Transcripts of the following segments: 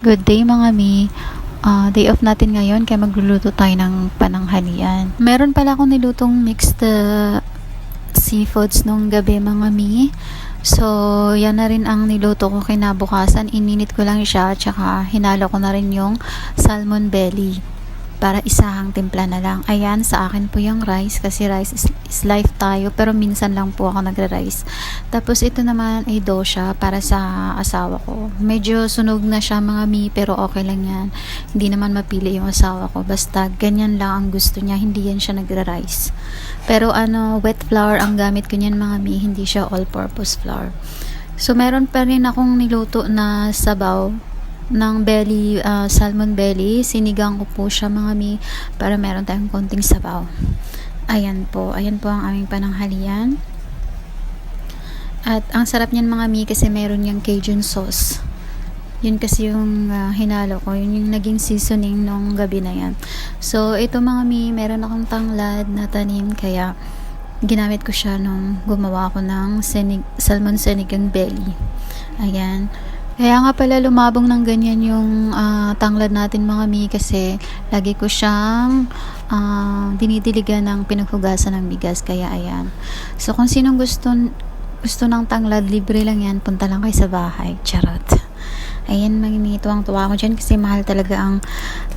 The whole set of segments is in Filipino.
Good day mga mi. Day off natin ngayon kaya magluluto tayo ng pananghalian. Meron pala akong nilutong mixed seafoods nung gabi mga mi. So, yan na rin ang niluto ko kinabukasan. Ininit ko lang siya tsaka hinalo ko na rin yung salmon belly para isahang timpla na lang. Ayan, sa akin po yung rice kasi rice is life tayo pero minsan lang po ako nagre-rice. Tapos ito naman ay dosha para sa asawa ko. Medyo sunog na siya mga mi pero okay lang yan. Hindi naman mapili yung asawa ko. Basta ganyan lang ang gusto niya. Hindi yan siya nagre-rice. Pero wet flour ang gamit ko niyan mga mi. Hindi siya all-purpose flour. So meron pa rin akong niluto na sabaw ng belly, salmon belly. Sinigang ko po siya mga mi para meron tayong konting sabaw. Ayan po ang aming pananghalian. At ang sarap niyan mga mi kasi meron yung Cajun sauce. Yun kasi yung hinalo ko, yun yung naging seasoning nung gabi na yan. So ito mga mi, meron akong tanglad na tanim kaya ginamit ko siya nung gumawa ako ng salmon sinigang belly. Ayan. Kaya nga pala lumabong ng ganyan yung tanglad natin mga mi kasi lagi ko siyang dinidiligan ng pinaghugasan ng bigas. Kaya ayan. So kung sinong gusto ng tanglad, libre lang yan. Punta lang kayo sa bahay. Charot. Ayan, tuwang-tuwa ko dyan kasi mahal talaga ang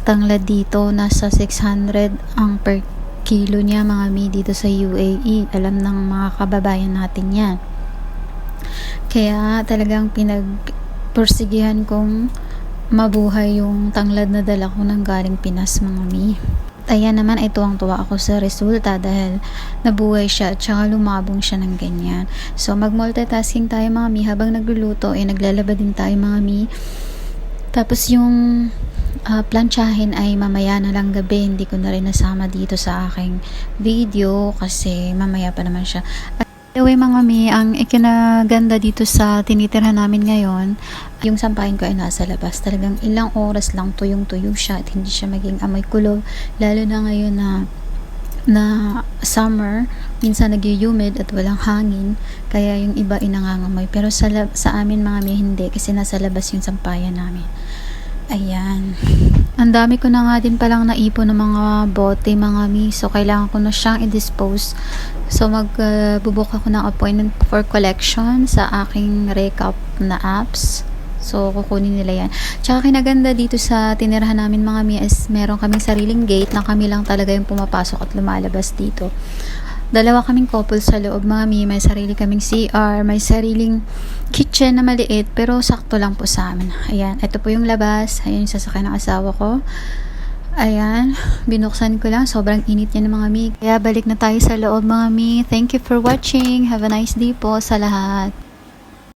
tanglad dito. Nasa 600 ang per kilo niya mga mi dito sa UAE. Alam ng mga kababayan natin yan. Kaya talagang pinagpursigihan kong mabuhay yung tanglad na dala ko ng galing Pinas mga mi. Ayan naman ay tuwang-tuwa ako sa resulta dahil nabuhay siya at saka lumabong siya ng ganyan. So mag-multitasking tayo mga mi habang nagluluto naglalaba din tayo mga mi. Tapos yung plantsahin ay mamaya na lang gabi. Hindi ko na rin nasama dito sa aking video kasi mamaya pa naman siya. Anyway mga mi, ang ikinaganda dito sa tinitirhan namin ngayon, yung sampahin ko ay nasa labas. Talagang ilang oras lang tuyong-tuyo siya at hindi siya maging amoy kulog. Lalo na ngayon na summer, minsan nag-humid at walang hangin, kaya yung iba inangangamoy. Pero sa amin mga mi, hindi kasi nasa labas yung sampayan namin. Ayan. Ang dami ko na nga din palang naipon ng mga bote mga mi. So, kailangan ko na siyang i-dispose. So, magbubook ako ng appointment for collection sa aking recap na apps. So, kukunin nila yan. Tsaka kinaganda dito sa tinirahan namin mga mi is meron kaming sariling gate na kami lang talaga yung pumapasok at lumalabas dito. Dalawa kaming couple sa loob mga mi. May sarili kaming CR, may sariling kitchen na maliit pero sakto lang po sa amin. Ayan, ito po yung labas. Ayan yung sasakyan ng asawa ko. Ayan, binuksan ko lang. Sobrang init niya ng mga mi. Kaya balik na tayo sa loob mga mi. Thank you for watching. Have a nice day po sa lahat.